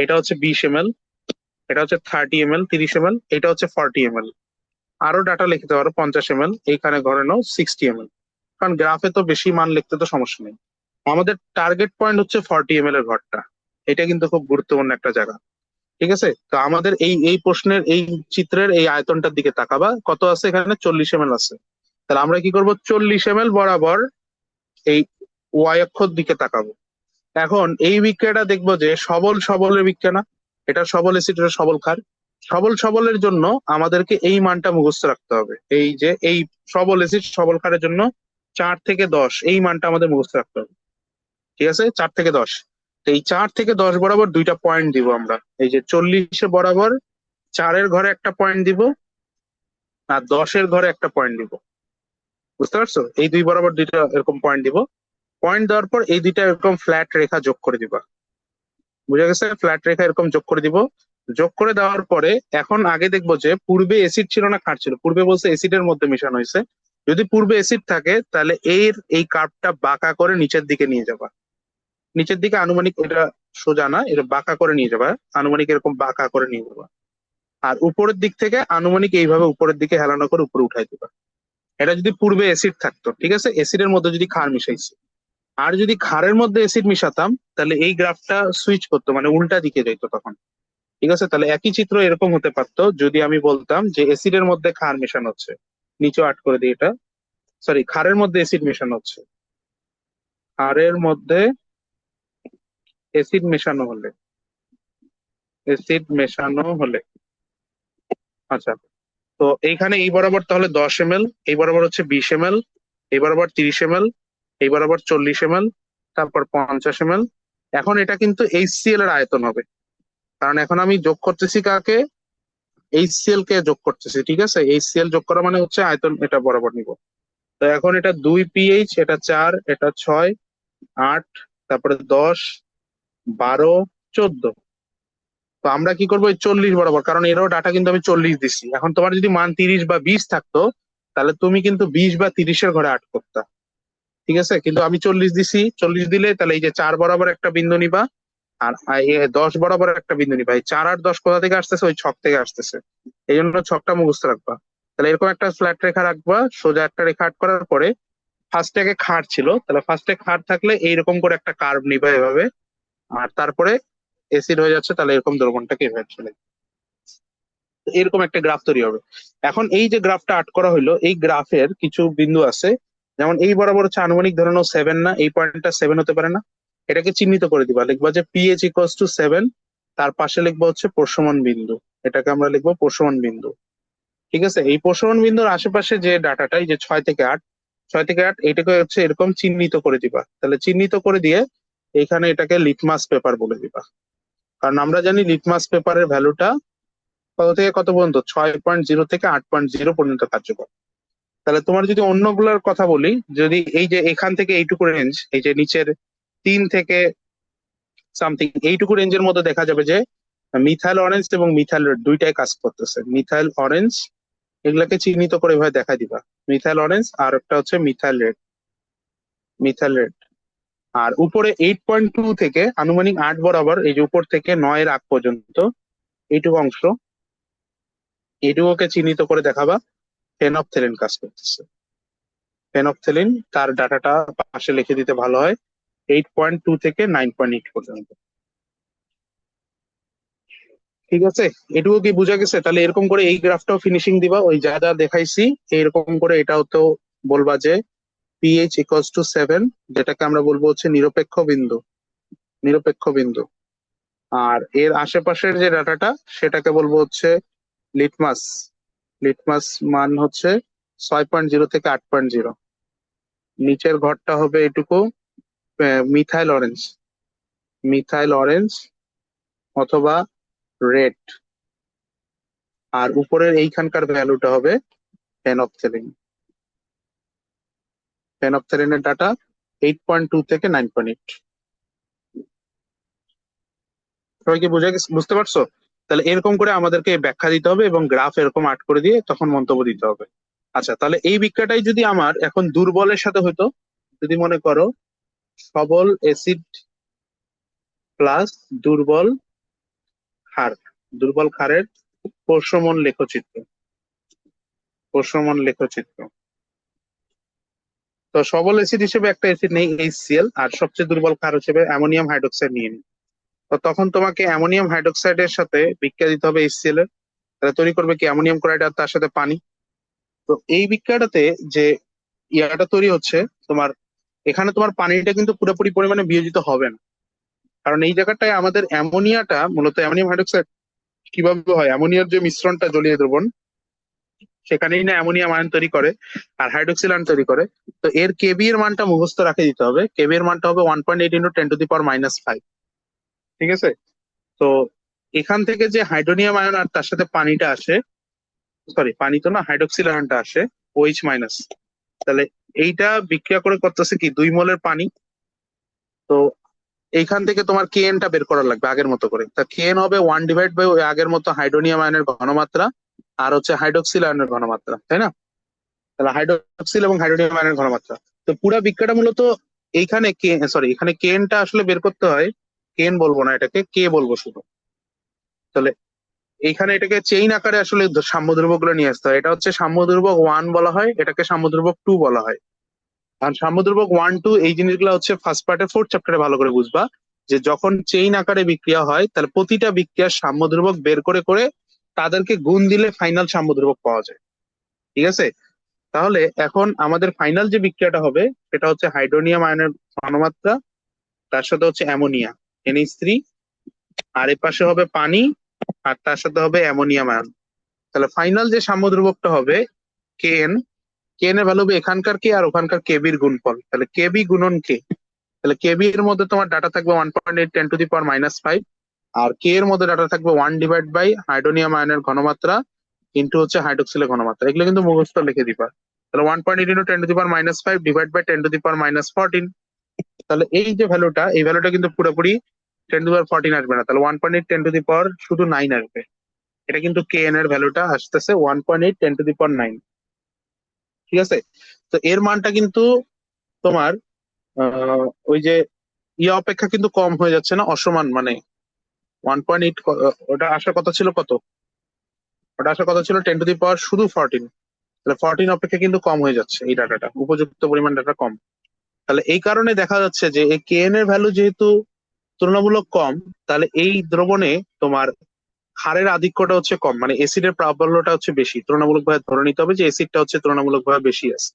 এটা হচ্ছে 20 ml, এটা হচ্ছে 30 ml, 30 ml, এটা হচ্ছে 40 ml। আরো ডাটা লিখতে পারো 50 ml, এইখানে ঘরে নাও 60 ml, কারণ গ্রাফে তো বেশি মান লিখতে তো সমস্যা নেই। আমাদের টার্গেট পয়েন্ট হচ্ছে 40 ml এর ঘরটা, এটা কিন্তু খুব গুরুত্বপূর্ণ একটা জায়গা। ঠিক আছে, তো আমাদের এই এই প্রশ্নের এই চিত্রের এই আয়তনটার দিকে তাকাবা, কত আছে এখানে, 40 ml আছে। তাহলে আমরা কি করব, 40 ml বরাবর এই ওয়াই অক্ষর দিকে তাকাবো। এখন এই বিক্রিয়াটা দেখবো যে সবল সবলের বিক্রিয়া না, এটা সবল অ্যাসিড, এটা সবল ক্ষার। সবল সবলের জন্য আমাদেরকে এই মানটা মুখস্থ রাখতে হবে, এই যে এই সবল অ্যাসিড সবল ক্ষারের জন্য 4 থেকে 10 এই মানটা আমাদের মুখস্থ রাখতে হবে। ঠিক আছে, 4 থেকে 10। তো এই 4 থেকে 10 বরাবর দুইটা পয়েন্ট দিব আমরা, এই যে 40-এ বরাবর 4-এর ঘরে একটা পয়েন্ট দিব, আর 10-এর ঘরে একটা পয়েন্ট দিব। বুঝতে পারছো, এই দুই বরাবর দুইটা এরকম পয়েন্ট দিব। পয়েন্ট দেওয়ার পর এই দুইটা এরকম ফ্ল্যাট রেখা যোগ করে দিবা। বুঝা গেছে, ফ্ল্যাট রেখা এরকম যোগ করে দিব। যোগ করে দেওয়ার পরে এখন আগে দেখবো যে পূর্বে এসিড ছিল না ক্ষার ছিল, পূর্বে বলছে এসিডের মধ্যে মেশানো হয়েছে। যদি পূর্বে এসিড থাকে তাহলে এর এই কার্ভটা বাঁকা করে নিচের দিকে নিয়ে যাবা। নিচের দিকে আনুমানিক, এটা সোজা না, এটা বাঁকা করে নিয়ে যাবা, আনুমানিক এরকম বাঁকা করে নিয়ে যাবা। আর উপরের দিক থেকে আনুমানিক এইভাবে উপরের দিকে হেলানো করে উপরে উঠাই দিবা। এটা যদি পূর্বে অ্যাসিড থাকতো, ঠিক আছে, অ্যাসিডের মধ্যে যদি ক্ষার মিশাইছি। আর যদি ক্ষারের মধ্যে অ্যাসিড মিশাতাম তাহলে এই গ্রাফটা সুইচ করতো, মানে উল্টা দিকে যেত তখন। ঠিক আছে, তাহলে একই চিত্র এরকম হতে পারতো যদি আমি বলতাম যে অ্যাসিডের মধ্যে ক্ষার মেশানো হচ্ছে, নিচে আট করে দিই এটা, সরি, ক্ষারের মধ্যে অ্যাসিড মেশানো হচ্ছে, ক্ষারের মধ্যে অ্যাসিড মেশানো হলে, অ্যাসিড মেশানো হলে, আচ্ছা, তো এইখানে এই বরাবর তাহলে 10 ml, এই বরাবর হচ্ছে 20 ml, এই বরাবর 30 ml, এই বরাবর 40 ml, তারপর 50 ml। এখন এটা কিন্তু HCl এর আয়তন হবে, কারণ এখন আমি যোগ করতেছি কাকে, HCl কে যোগ করতেছি। ঠিক আছে, HCl যোগ করা মানে হচ্ছে আয়তন এটা বরাবর নিব। তো এখন এটা 2 pH, এটা 4, এটা 6, 8, তারপরে 10, 12, 14। তো আমরা কি করবো, এই 40 বরাবর, কারণ এরও ডাটা কিন্তু আমি 40 দিচ্ছি। এখন তোমার যদি মান 30 বা 20 থাকতো তাহলে তুমি কিন্তু 20 বা 30-এর ঘরে আট করতা। ঠিক আছে, কিন্তু আমি 40 দিছি, 40 দিলে তাহলে এই যে 4 বরাবর একটা বিন্দু নিবা, আর 10 বরাবর একটা বিন্দু নিবা। এই 4 আর 10 কোথা থেকে আসতেছে, ওই ছক থেকে আসতেছে। এই জন্য ছকটা মুখস্থ রাখবা। তাহলে এরকম একটা ফ্ল্যাট রেখা রাখবা, সোজা একটা রেখা আট করার পরে ফার্স্টে আগে খাড় ছিল, তাহলে ফার্স্টে খাড় থাকলে এইরকম করে একটা কার্ভ নিবা এভাবে। আর তারপরে এসিড হয়ে যাচ্ছে, তাহলে এরকম দ্রবণটাকে এভাবে চলে, এরকম একটা গ্রাফ তৈরি হবে। এখন এই যে গ্রাফটা আট করা হইলো, এই গ্রাফের কিছু বিন্দু আছে, যেমন এই বরাবর হচ্ছে আনুমানিক ধরে নাও 7 না, এই পয়েন্টটা 7 হতে পারে না। এটাকে চিহ্নিত করে দিবা, লিখবা যে পিএইচ ইকুয়ালস টু 7, তার পাশে লিখবো হচ্ছে প্রশমন বিন্দু, এটাকে আমরা লিখবো প্রশমন বিন্দু। ঠিক আছে, এই প্রশমন বিন্দুর আশেপাশে যে ডাটাটা, এই যে 6 থেকে 8, 6 থেকে 8, এইটাকে হচ্ছে এরকম চিহ্নিত করে দিবা। তাহলে চিহ্নিত করে দিয়ে এখানে এটাকে লিটমাস পেপার বলে দিবা, কারণ আমরা জানি লিটমাস পেপারের ভ্যালুটা কত থেকে কত পর্যন্ত, 6.0 থেকে 8.0 পর্যন্ত কার্যকর। তাহলে তোমার যদি অন্যগুলোর কথা বলি, যদি এই যে এখান থেকে এইটুকু রেঞ্জ, এই যে নিচের 3 থেকে সামথিং এইটুকু রেঞ্জের মধ্যে দেখা যাবে যে মিথাইল অরেঞ্জ এবং মিথাইল রেড দুইটাই কাজ করতেছে। মিথাইল অরেঞ্জ, এগুলাকে চিহ্নিত করে এভাবে দেখা দিবা, মিথাইল অরেঞ্জ, আর একটা হচ্ছে মিথাইল রেড, মিথাইল রেড। আর উপরে 8.2 থেকে আনুমানিক 8 বরাবর, এই যে উপর থেকে 9-এর আগ পর্যন্ত এইটুকু অংশ, এইটুকুকে চিহ্নিত করে দেখাবা ফেনফথেলিন কাজ করতেছে। ফেনফথেলিন, তার ডাটাটা পাশে লিখে দিতে ভালো হয়, 8.2 থেকে 9.8 পর্যন্ত। ঠিক আছে, এটুকু কি বোঝা গেছে? তাহলে এরকম করে এই গ্রাফটাও ফিনিশিং দিবা, ওই যা যা দেখাইছি এরকম করে এটাও তো বলবা যে পিএইচ ইকুয়ালস টু 7, যেটাকে আমরা বলবো হচ্ছে নিরপেক্ষ বিন্দু, নিরপেক্ষ বিন্দু। আর এর আশেপাশের যে ডাটাটা সেটাকে বলবো হচ্ছে লিটমাস, লিটমাস মান হচ্ছে 6.0 থেকে 8.0। নিচের ঘরটা হবে এটুকু মিথাইল অরেঞ্জ, মিথাইল অরেঞ্জ অথবা রেড। আর উপরের এইখানকার ভ্যালুটা হবে ফেনফথেলিন, ফেনফথেলিনের ডাটা 8.2 থেকে 9.8। সবাই কি বুঝতে পারছো? তাহলে এরকম করে আমাদেরকে ব্যাখ্যা দিতে হবে এবং গ্রাফ এরকম আট করে দিয়ে তখন মন্তব্য দিতে হবে। আচ্ছা, তাহলে এই বিক্রিয়াটাই যদি আমার এখন দুর্বলের সাথে হতো, যদি মনে করো সবল অ্যাসিড প্লাস দুর্বল ক্ষার, দুর্বল ক্ষারের প্রশমন লেখচিত্র, প্রশমন লেখচিত্র। তো সবল অ্যাসিড হিসেবে একটা অ্যাসিড নেই HCl, আর সবচেয়ে দুর্বল ক্ষার হিসেবে অ্যামোনিয়াম হাইড্রোক্সাইড নিয়ে নিই। তো তখন তোমাকে অ্যামোনিয়াম হাইড্রোক্সাইডের সাথে বিক্রিয়া দিতে হবে HCl এর। তাহলে তৈরি করবে কি অ্যামোনিয়াম ক্লোরাইড আর তার সাথে পানি। তো এই বিক্রিয়াটাতে যে ইয়াটা তৈরি হচ্ছে তোমার, এখানে তোমার পানিটা কিন্তু পুরোপুরি পরিমাণে বিয়োজিত হবে না। কারণ এই জায়গাটায় আমাদের অ্যামোনিয়াটা মূলত অ্যামোনিয়াম হাইড্রোক্সাইড কিভাবে হয়, অ্যামোনিয়ার যে মিশ্রণটা জলীয় দ্রবণ সেখানেই না অ্যামোনিয়াম আয়ন তৈরি করে আর হাইড্রোক্সিল আয়ন তৈরি করে। তো এর কেবি এর মানটা মুখস্থ রাখে দিতে হবে। কেবি এর মানটা হবে 1.8 ইন্টু 10⁻⁵। ঠিক আছে? তো এখান থেকে যে হাইড্রোনিয়াম আয়ন আর তার সাথে পানিটা আসে, সরি পানি তো না, হাইড্রোক্সিল আয়নটা আসে OH-। তাহলে এইটা বিক্রিয়া করে করতেছে কি 2 মোলের পানি। তো এইখান থেকে তোমার KN টা বের করা লাগবে আগের মতো করে। তা KN হবে 1/, ওই আগের মতো হাইড্রোনিয়াম আয়নের ঘনমাত্রা আর হচ্ছে হাইড্রোক্সিল আয়নের ঘনমাত্রা, তাই না? তাহলে হাইড্রোক্সিল এবং হাইড্রোনিয়াম আয়নের ঘনমাত্রা। তো পুরা বিক্রিয়াটা মূলত এইখানে এখানে KN টা আসলে বের করতে হয়। KN বলবো না, এটাকে K বলবো শুধু। তাহলে এইখানে এটাকে চেইন আকারে আসলে সাম্যদ্রব্য গুলো নিয়ে আসতে হয়। এটা হচ্ছে সাম্যদ্রব্য 1 বলা হয়, এটাকে সাম্যদ্রব্য 2 বলা হয়। আর সাম্যদ্রব্য 1, 2 এই জিনিসগুলো হচ্ছে ফার্স্ট পার্টে 4th চ্যাপ্টারে ভালো করে বুঝবা, যে যখন চেইন আকারে বিক্রিয়া হয় তাহলে প্রতিটা বিক্রিয়ার সাম্যদ্রব্য বের করে করে তাদেরকে গুণ দিলে ফাইনাল সাম্যদ্রব্য পাওয়া যায়। ঠিক আছে? তাহলে এখন আমাদের ফাইনাল যে বিক্রিয়াটা হবে সেটা হচ্ছে হাইড্রোনিয়াম আয়নের ঘনমাত্রা, তার সাথে হচ্ছে অ্যামোনিয়া NH3, আর এর পাশে হবে পানি, আর তার সাথে হবে অ্যামোনিয়াম আয়ন। তাহলে ফাইনাল যে সাম্যদ্রব্যটা হবে KN, KN এর ভ্যালু হবে এখানকার K আর ওখানকার কেবির গুণফল। তাহলে কেবি গুণন K। তাহলে কেবি এর মধ্যে তোমার ডাটা থাকবে 1.8 10⁻⁵, আর কে এর মধ্যে ডাটা থাকবে 1/, হাইড্রোনিয়াম আয়নের ঘনমাত্রা ইন্টু হচ্ছে হাইড্রোক্সিলের ঘনমাত্রা। এগুলো কিন্তু মুখস্থ লিখে দিবা। তাহলে 1.8 ইন্টু 10⁻⁵ ডিভাইড বাই 10⁻14। তাহলে এই যে ভ্যালুটা, এই ভ্যালুটা কিন্তু পুরোপুরি 10⁻14 আসবে না, তাহলে 1.8 শুধু 9 আসবে। এটা কিন্তু KN এর ভ্যালুটা আসতেছে 1.8 10⁹ ঠিক আছে? তো এর মানটা কিন্তু তোমার ওই যে ইয়া অপেক্ষা কিন্তু কম হয়ে যাচ্ছে না, অসমান মানে 1.8, ওটা আসার কথা ছিল কত? ওটা আসার কথা ছিল 10⁻শুধু 14। তাহলে 14 অপেক্ষা কিন্তু কম হয়ে যাচ্ছে, এই ডাটাটা উপযুক্ত পরিমাণ ডাটা কম। তাহলে এই কারণে দেখা যাচ্ছে যে এই KN এর ভ্যালু যেহেতু তুলনামূলক কম, তাহলে এই দ্রবণে তোমার ক্ষারের আধিক্যটা হচ্ছে কম, মানে অ্যাসিডের প্রাবল্যটা হচ্ছে বেশি। তুলনামূলকভাবে ধরে নিতে হবে যে অ্যাসিডটা হচ্ছে তুলনামূলকভাবে বেশি আছে।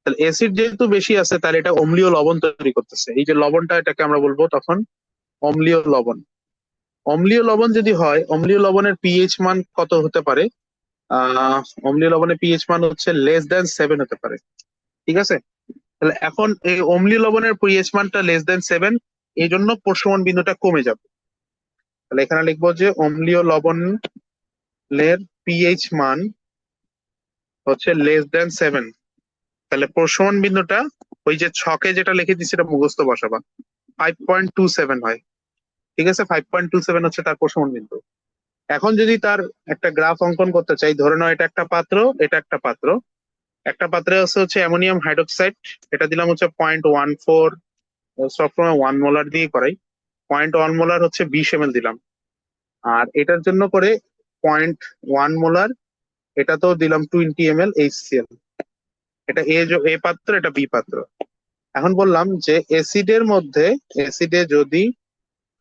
তাহলে অ্যাসিড যেহেতু বেশি আছে তাহলে এটা অম্লীয় লবণ তৈরি করতেছে। এই যে লবণটা, এটাকে আমরা বলবো তখন অম্লীয় লবণ। অম্লীয় লবণ যদি হয়, অম্লীয় লবণের পিএইচ মান কত হতে পারে? অম্লীয় লবণের পিএইচ মান হচ্ছে <7 হতে পারে। ঠিক আছে? তাহলে এখন এই অম্লীয় লবণের পিএইচ মানটা <7, এই জন্য প্রশমন বিন্দুটা কমে যাবে। তাহলে এখানে লিখবো যে অম্লীয় লবণের পিএইচ মান হচ্ছে <7। তাহলে প্রশমন বিন্দুটা ওই যে ছকে যেটা লিখে দিচ্ছি সেটা মুখস্থ বসাবা, 5.27 হয়। ঠিক আছে? 5.27 হচ্ছে তার প্রশমন বিন্দু। এখন যদি তার একটা গ্রাফ অঙ্কন করতে চাই, ধরে নাও এটা একটা পাত্র, এটা একটা পাত্র। একটা পাত্রে হচ্ছে অ্যামোনিয়াম হাইড্রোক্সাইড, এটা দিলাম হচ্ছে 0.14, সবসময় 1 মোলার দিয়ে করাই। 0.1 মোলার হচ্ছে 20 ml দিলাম। আর এটার জন্য করে 0.1 মোলার, এটাতেও দিলাম 20 ml HCl। এটা এ পাত্র, এটা বি পাত্র। এখন বললাম যে অ্যাসিডের মধ্যে, অ্যাসিডে যদি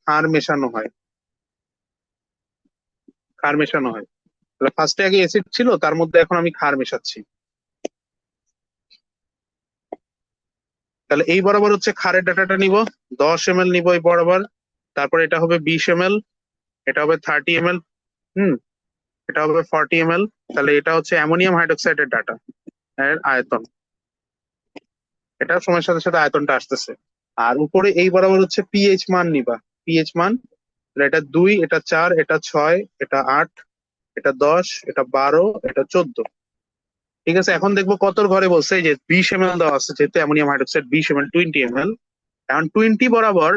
ক্ষার মেশানো হয়, ক্ষার মেশানো হয়, তাহলে ফার্স্টে আগে অ্যাসিড ছিল, তার মধ্যে এখন আমি ক্ষার মেশাচ্ছি। তাহলে এই বরাবর হচ্ছে ক্ষারের ডাটাটা নিব, 10 ml নিব এই বরাবর। তারপর এটা হবে 20 ml, এটা হবে 30 ml, হুম, এটা হবে 40 ml। তাহলে এটা হচ্ছে অ্যামোনিয়াম হাইড্রোক্সাইডের ডাটা এর আয়তন। এটা সময়ের সাথে সাথে আয়তনটা আসতেছে। আর উপরে এই বরাবর হচ্ছে পিএইচ মান নিবা, পিএইচ মান। তাহলে এটা 2, এটা 4, এটা 6, এটা 8, এটা 10, এটা 12, এটা 14। ঠিক আছে? এখন দেখবো কতর ঘরে বলছে, এই যে 20 ml দেওয়া আছে, যেহেতু অ্যামোনিয়াম হাইড্রোক্সাইড 20 ml, 20 ml। এখন 20 বরাবর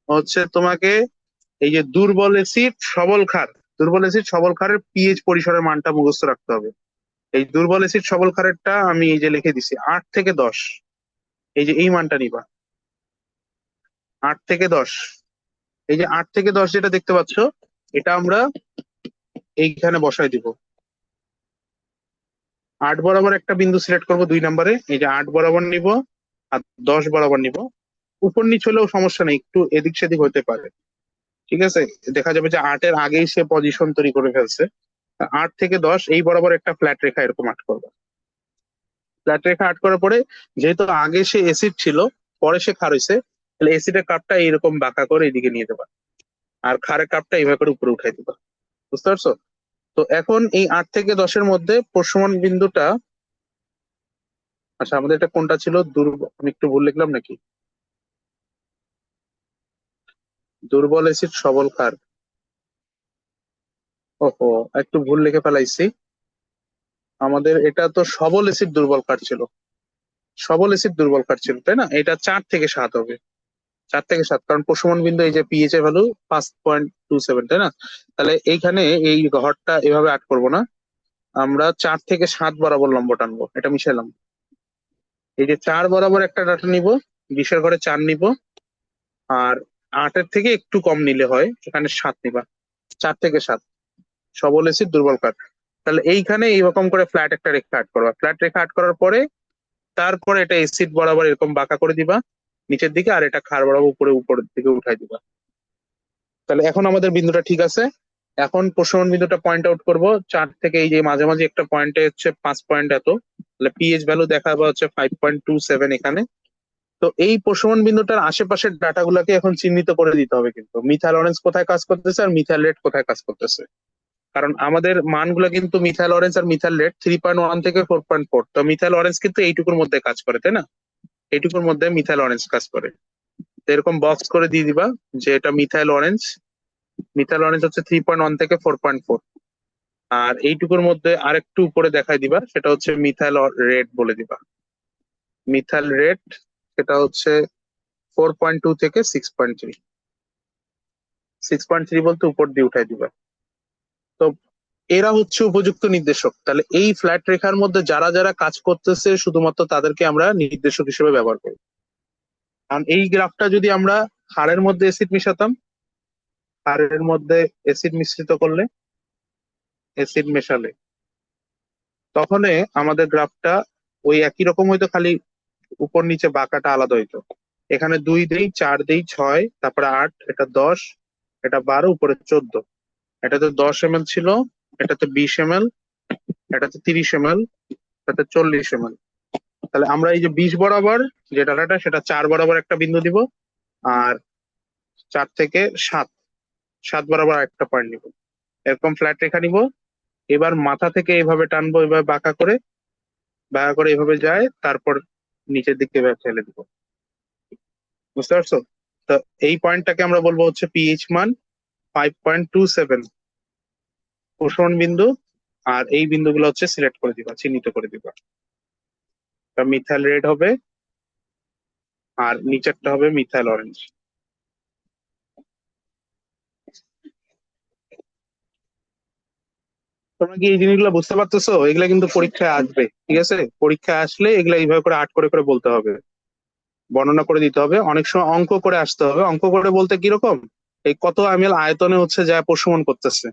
হচ্ছে তোমাকে এই যে দুর্বল অ্যাসিড সবল ক্ষার, দুর্বল অ্যাসিড সবল ক্ষারের পিএইচ পরিসরের মানটা মুখস্থ রাখতে হবে। এই দুর্বল অ্যাসিড সবল ক্ষারেরটা আমি এই যে লিখে দিছি 8 থেকে 10। এই যে এই মানটা নিবা 8 থেকে 10। এই যে 8 থেকে 10 যেটা দেখতে পাচ্ছ, এটা আমরা এইখানে বসাই দিব। 8 বরাবর একটা বিন্দু সিলেক্ট করব 2 নম্বরে, এই যে 8 বরাবর নিব আর 10 বরাবর নিব। উপর নিচ হলেও সমস্যা নেই, একটু এদিক সেদিক হতে পারে। ঠিক আছে, দেখা যাবে যে 8-এর আগেই সে পজিশন তৈরি করে ফেলছে। 8 থেকে 10 এই বরাবর একটা ফ্ল্যাট রেখা এরকম আট করবে। ফ্ল্যাট রেখা আট করার পরে যেহেতু আগে সে এসিড ছিল, পরে সে ক্ষার হয়েছে, তাহলে এসিডের কাপটা এইরকম বাঁকা করে এদিকে নিয়ে দেবা, আর ক্ষারের কাপটা এইভাবে করে উপরে উঠাই দিবা। বুঝতে পারছো? তো এখন এই 8 থেকে 10-এর মধ্যে প্রশমন বিন্দুটা, আচ্ছা আমাদের এটা কোনটা ছিল, আমি একটু ভুল লিখলাম নাকি, দুর্বল অ্যাসিড সবল ক্ষার। ওহো, একটু ভুল লিখে ফেলাইছি। আমাদের এটা তো সবল অ্যাসিড দুর্বল ক্ষার ছিল, সবল অ্যাসিড দুর্বল ক্ষার ছিল, তাই না? এটা 4 থেকে 7 হবে। 4 থেকে 7, কারণ প্রশমন বিন্দু এই যে পিএইচ এর ভ্যালু 5.27, তাই না? তাহলে এইখানে এই ঘরটা এভাবে আট করবো না, আমরা 4 থেকে 7 বরাবর লম্ব টানবো, এটা মিশালাম। এই যে 4 বরাবর একটা ডাটা নিব, 20-এর ঘরে 4 নিব, আর 8-এর থেকে একটু কম নিলে হয়, এখানে 7 নিবা। 4 থেকে 7 সবল অ্যাসিড দুর্বল কাঠ। তাহলে এইখানে এইরকম করে ফ্ল্যাট একটা রেখা আট করবা, ফ্ল্যাট রেখা আট করার পরে তারপরে এটা অ্যাসিড বরাবর এরকম বাঁকা করে দিবা নিচের দিকে, আর এটা ক্ষার বরাবর উপরের দিকে উঠাই দিবা। তাহলে এখন আমাদের বিন্দুটা ঠিক আছে। এখন প্রশমন বিন্দুটা পয়েন্ট আউট করব 4 থেকে, এই যে মাঝামাঝি একটা পয়েন্টে হচ্ছে 5 পয়েন্ট এত, তাহলে পিএইচ ভ্যালু দেখাবো হচ্ছে 5.27 এখানে। তো এই প্রশমন বিন্দুটার আশেপাশের ডাটা গুলাকে এখন চিহ্নিত করে দিতে হবে, কিন্তু মিথাইল অরেঞ্জ কোথায় কাজ করতেছে আর মিথাইল রেড কোথায় কাজ করতেছে। কারণ আমাদের মানগুলো কিন্তু মিথাইল অরেঞ্জ আর মিথাইল রেড 3.1 থেকে 4.4, তো মিথাইল অরেঞ্জ কিন্তু এইটুকুর মধ্যে কাজ করে, তাই না? এইটুকুর মধ্যে মিথাইল অরেঞ্জ কাজ করে। তো এরকম বক্স করে দিয়ে দিবা যে এটা মিথাইল অরেঞ্জ। মিথাইল অরেঞ্জ হচ্ছে 3.1 থেকে 4.4। আর এইটুকুর মধ্যে আরেকটু উপরে দেখাই দিবা, সেটা হচ্ছে মিথাইল রেড বলে দিবা। মিথাইল রেড সেটা হচ্ছে 4.2 থেকে 6.3। 6.3 বলতে উপর দিয়ে উঠাই দিবা। তো এরা হচ্ছে উপযুক্ত নির্দেশক। তাহলে এই ফ্ল্যাট রেখার মধ্যে যারা যারা কাজ করতেছে শুধুমাত্র তাদেরকে আমরা নির্দেশক হিসেবে ব্যবহার করি। কারণ এই গ্রাফটা যদি আমরা ক্ষারের মধ্যে অ্যাসিড মিশাতাম, ক্ষারের মধ্যে অ্যাসিড মিশ্রিত করলে, অ্যাসিড মেশালে, তখন আমাদের গ্রাফটা ওই একই রকম হইতো, খালি উপর নিচে বাঁকাটা আলাদা হইতো। এখানে 2 দেই, 4 দেই, 6, তারপরে 8, এটা 10, এটা 12, উপরে 14। এটাতে 10 ml ছিল, এটাতে 20 ml, এটাতে 30 ml, এটাতে 40 ml। তাহলে আমরা এই যে 20 বরাবর যে ডাটাটা, সেটা 4 বরাবর একটা বিন্দু দিব, আর 4 থেকে 7, 7 বরাবর একটা পয়েন্ট নিব, এরকম ফ্ল্যাট রেখা নিব। এবার মাথা থেকে এভাবে টানবো, এভাবে বাঁকা করে, বাঁকা করে এভাবে যায়, তারপর নিচের দিকে এভাবে ফেলে দিব। বুঝতে পারছো? তো এই পয়েন্টটাকে আমরা বলবো হচ্ছে পিএইচ মান 5.27, প্রশমন বিন্দু। আর এই বিন্দুগুলো হচ্ছে সিলেক্ট করে দিবা, চিহ্নিত করে দিবা। মিথাইল রেড হবে, আর নিচেরটা হবে মিথাইল অরেঞ্জ। তোমরা কি এই জিনিসগুলো বুঝতে পারতেছো? এগুলা কিন্তু পরীক্ষায় আসবে, ঠিক আছে? পরীক্ষায় আসলে এগুলা এইভাবে করে আট করে করে বলতে হবে, বর্ণনা করে দিতে হবে। অনেক সময় অঙ্ক করে আসতে হবে। অঙ্ক করে বলতে কিরকম, এই কত এমএল আয়তনে হচ্ছে যা প্রশমন করতেছে,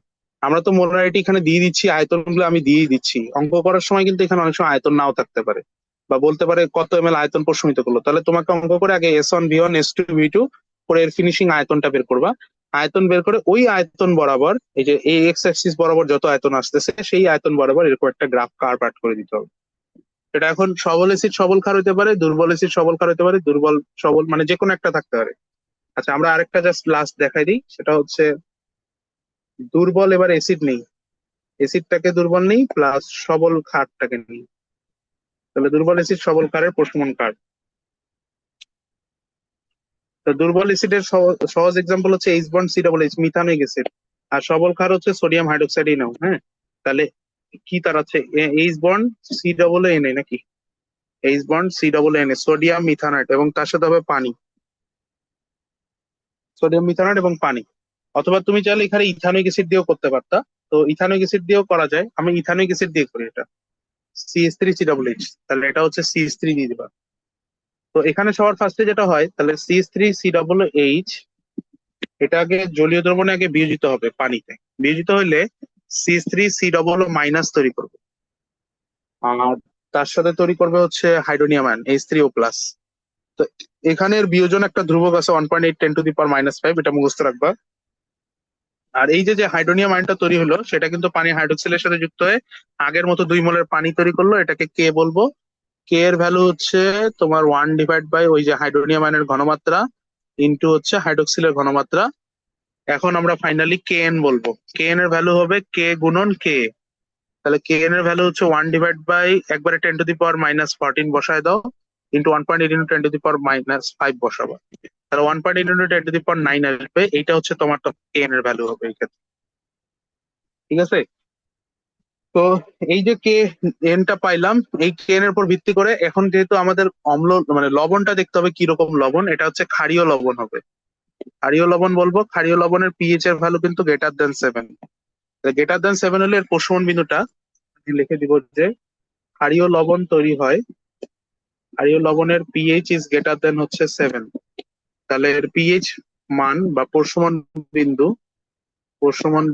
আমরা তো মোলারিটি এখানে দিয়ে দিচ্ছি, আয়তন গুলো আমি দিয়ে দিচ্ছি। অঙ্ক করার সময় কিন্তু এখানে অনেক সময় আয়তন নাও থাকতে পারে, বা বলতে পারে কত এমএল আয়তন প্রশমিত করলো। তাহলে তোমাকে অঙ্ক করে আগে S1 V1 S2 V2 করে এর ফিনিশিং আয়তনটা বের করবা। আয়তন বের করে ওই আয়তন বরাবর, এই যে এই এক্স অ্যাক্সিস বরাবর যত আয়তন আসতেছে, সেই আয়তন বরাবর এরকম একটা গ্রাফ কার্ভ আট করে দিতে হবে। এটা এখন সবল এসিড সবল ক্ষার হতে পারে, দুর্বল এসিড সবল ক্ষার হতে পারে, দুর্বল সবল মানে যে কোনো একটা থাকতে পারে। আচ্ছা আমরা আরেকটা জাস্ট লাস্ট দেখাই দিই, সেটা হচ্ছে দুর্বল, এবার এসিড নেই, এসিডটাকে দুর্বল নেই প্লাস সবল ক্ষারটাকে নেই, তাহলে দুর্বল এসিড সবল ক্ষারের প্রশমন কার্ভ। তো দুর্বল এসিডের সহজ এক্সাম্পল হচ্ছে H bond C+H, methanoic acid. আর সবল ক্ষার হচ্ছে সোডিয়াম হাইড্রোক্সাইড নাও, হ্যাঁ? তাহলে কি তার হচ্ছে H bond C+Na নাকি, H bond C+Na, সোডিয়াম মিথানয়েট, এবং তার সাথে হবে পানি, সোডিয়াম মিথানয়েট এবং পানি। অথবা তুমি চাইলে এখানে ইথানোইক অ্যাসিড দিয়েও করতে পারতা। তো ইথানোইক অ্যাসিড দিয়েও করা যায়, আমি ইথানোইক অ্যাসিড দিয়ে করি এটা, CH3CH, তাহলে এটা হচ্ছে CH3 দিয়ে দিবা। তো এখানে সবার ফার্স্টে যেটা হয়, তাহলে CH3CH, এটা আগে জলীয় দ্রবণে আগে বিয়োজিত হবে পানিতে। বিয়োজিত হইলে CH3C মাইনাস তৈরি করবে, আর তার সাথে তৈরি করবে হচ্ছে হাইড্রোনিয়াম আয়ন H3O+। তো এখানের বিয়োজন একটা ধ্রুবক আছে 1.8 10⁻⁵, এটা মুখস্থ রাখবা। আর এই যে যে হাইড্রোনিয়াম আয়নটা তৈরি হলো সেটা কিন্তু পানি হাইড্রোক্সিলের সাথে যুক্ত হয়ে আগের মতো 2 মোলের পানি তৈরি করলো, এটাকে কে বলবো। কে এর ভ্যালু হচ্ছে তোমার 1/, ওই যে হাইড্রোনিয়াম আয়নের ঘনমাত্রা ইন্টু হচ্ছে হাইড্রোক্সিলের ঘনমাত্রা। এখন আমরা ফাইনালি কে এন বলবো। কে এন এর ভ্যালু হবে কে গুণন কে। তাহলে কে এন এর ভ্যালু হচ্ছে 1/, একবারে 10⁻⁻14 বসায় দাও, ইন্টু 1.8 ইন্টু 10⁻⁵ বসাবো। তাহলে 1.8 ইন্টু 10⁹ আসবে, এইটা হচ্ছে তোমার কে এন এর ভ্যালু হবে এই ক্ষেত্রে। ঠিক আছে। তো এই যে কে এনটা পাইলাম, এই কে এন এর উপর ভিত্তি করে এখন যেহেতু আমাদের অম্ল মানে লবণটা দেখতে হবে কি রকম লবণ, এটা হচ্ছে ক্ষারীয় লবণ হবে। ক্ষারীয় লবণ বলবো, ক্ষারীয় লবণের পিএইচ এর ভ্যালু কিন্তু >7। >7 হলে এর প্রশমন বিন্দুটা আমি লিখে দিব যে ক্ষারীয় লবণ তৈরি হয়, ক্ষারীয় লবণের পিএইচ ইজ হচ্ছে 7। তাহলে এর পিএইচ মান বা প্রশমন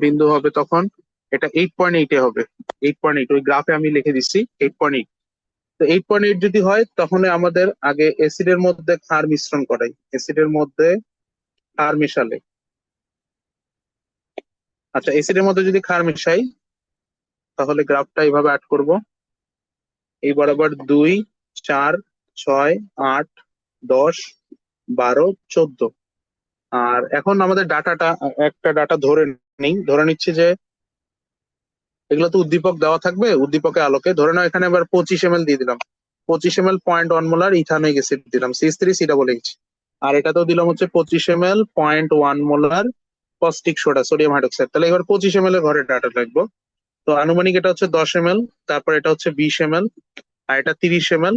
বিন্দু হবে তখন এটা 8.8 এ হবে। 8.8 ওই গ্রাফে আমি লিখে দিচ্ছি 8.8। তো 8.8 যদি হয় তখন আমাদের আগে অ্যাসিডের মধ্যে ক্ষার মিশ্রণ করাই, অ্যাসিডের মধ্যে ক্ষার মেশালে। আচ্ছা, অ্যাসিডের মধ্যে যদি ক্ষার মিশাই তাহলে গ্রাফটা এইভাবে আর্ট করব, এই বরাবর 2, 4, 6, 8, 10, 12, 14। আর এখন আমাদের ডাটাটা একটা ডাটা ধরে নিচ্ছি যে এগুলো তো উদ্দীপক দেওয়া থাকবে, উদ্দীপকের আলোকে ধরে নাও এখানে এবার 25 ml দিয়ে দিলাম। 25 ml 0.1 মোলার ইথানোয়িক অ্যাসিড দিলাম, CH3COOH। আর এটাতেও দিলাম হচ্ছে 25 ml 0.1 molar caustic soda, sodium hydroxide. তাহলে এবার 25 ml এর ঘরে ডাটা লাগবে। তো আনুমানিক এটা হচ্ছে 10 ml, তারপর এটা হচ্ছে 20 ml, আর এটা 30 ml,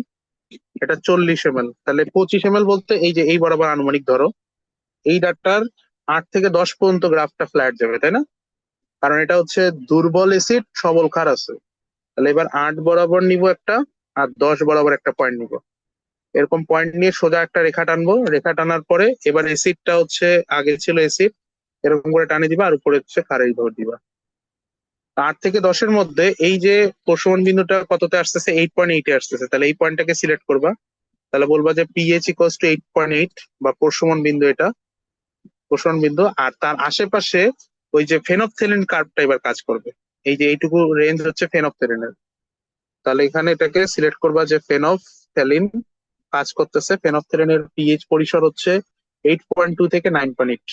এটা 40 ml। তাহলে 25 ml বলতে এই যে এই বরাবর আনুমানিক ধরো এই ডাটার 8 থেকে 10 পর্যন্ত গ্রাফটা ফ্ল্যাট যাবে, তাই না? কারণ এটা হচ্ছে দুর্বল অ্যাসিড সবল ক্ষার আছে। তাহলে এবার 8 বরাবর নিব একটা, আর 10 বরাবর একটা পয়েন্ট নিব। এরকম পয়েন্ট নিয়ে সোজা একটা রেখা টানবো, রেখা টানার পরে এবার অ্যাসিডটা হচ্ছে আগে ছিল অ্যাসিড, এরকম করে টানে দিবা, আর উপরে হচ্ছে ক্ষারের ধর দিবা। 8 থেকে 10-এর মধ্যে এই যে প্রশমন বিন্দুটা কততে আসতেছে, 8.8 এ আসতেছে। তাহলে এই পয়েন্টটাকে সিলেক্ট করবা, তাহলে বলবা যে পিএইচ ইকুয়ালস টু 8.8 বা প্রশমন বিন্দু, এটা প্রশমন বিন্দু। আর তার আশেপাশে ওই যে ফেনফথেলিন কার্ভটা এবার কাজ করবে, এই যে এইটুকু রেঞ্জ হচ্ছে ফেনফথেলিনের। তাহলে এখানে এটাকে সিলেক্ট করবা যে ফেনফথেলিন কাজ করতেছে, ফেনফথেলিনের পিএইচ পরিসর হচ্ছে 8.2 থেকে 9.8,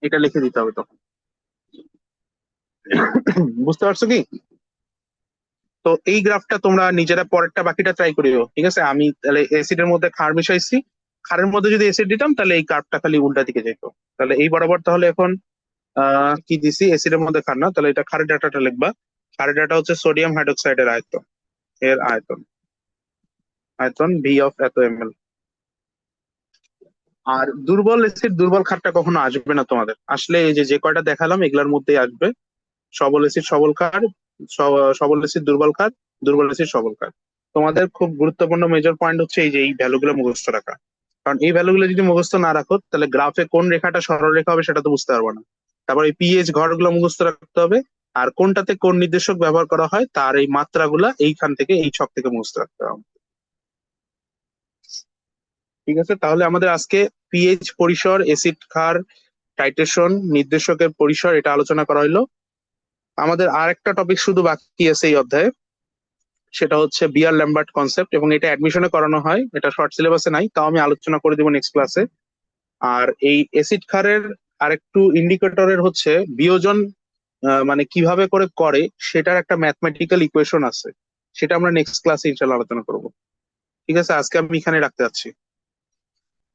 এটা লিখে দিতে হবে তখন। বুঝতে পারছো কি? তো এই গ্রাফটা তোমরা নিজেরা পরেরটা বাকিটা ট্রাই করিও, ঠিক আছে? আমি তাহলে অ্যাসিডের মধ্যে ক্ষার মিশাইছি, ক্ষারের মধ্যে যদি অ্যাসিড দিতাম তাহলে এই কার্ভটা খালি উল্টা দিকে যেত। তাহলে এই বরাবর তাহলে এখন কি দিছি, অ্যাসিডের মধ্যে ক্ষার না, তাহলে এটা ক্ষারের ডাটাটা লিখবা। ক্ষারের ডাটা হচ্ছে সোডিয়াম হাইড্রোক্সাইডের আয়তন, এর আয়তন, আয়তন ভি অফ এত ml। আর দুর্বল অ্যাসিড দুর্বল ক্ষারটা কখনো আসবে না তোমাদের, আসলে এই যে যে কয়টা দেখালাম এগুলোর মধ্যেই আসবে। সবল অ্যাসিড সবল ক্ষার, সবল অ্যাসিড দুর্বল ক্ষার, দুর্বল অ্যাসিড সবল ক্ষার। তোমাদের খুব গুরুত্বপূর্ণ মেজর পয়েন্ট হচ্ছে এই যে এই ভ্যালুগুলো মুখস্থ রাখা। কারণ এই ভ্যালুগুলো যদি মুখস্থ না রাখো তাহলে গ্রাফে কোন রেখাটা সরল রেখা হবে সেটা তো বুঝতে পারবো না। তারপর এই পিএইচ ঘরগুলো মুখস্থ রাখতে হবে, আর কোনটাতে কোন নির্দেশক ব্যবহার করা হয় তার এই মাত্রাগুলা এইখান থেকে এই ছক থেকে মুখস্থ রাখতে হবে। ঠিক আছে, তাহলে আমাদের আজকে পিএইচ পরিসর, অ্যাসিড ক্ষার, টাইট্রেশন, নির্দেশকের পরিসর এটা আলোচনা করা হলো। আমাদের আর একটা টপিক শুধু বাকি আছে এই অধ্যায়ে, সেটা হচ্ছে বিয়ার ল্যাম্বার্ট কনসেপ্ট, এবং এটা অ্যাডমিশনে করানো হয়, এটা শর্ট সিলেবাসে নাই, তাও আমি আলোচনা করে দিব নেক্সট ক্লাসে। আর এই অ্যাসিড ক্ষারের আরেকটু ইন্ডিকেটরের হচ্ছে বিয়োজন, মানে কিভাবে করে সেটার একটা ম্যাথমেটিক্যাল ইকুয়েশন আছে, সেটা আমরা নেক্সট ক্লাসে ইনশাল্লাহ আলোচনা করব। ঠিক আছে, আজকে আমি এখানে রাখতে যাচ্ছি।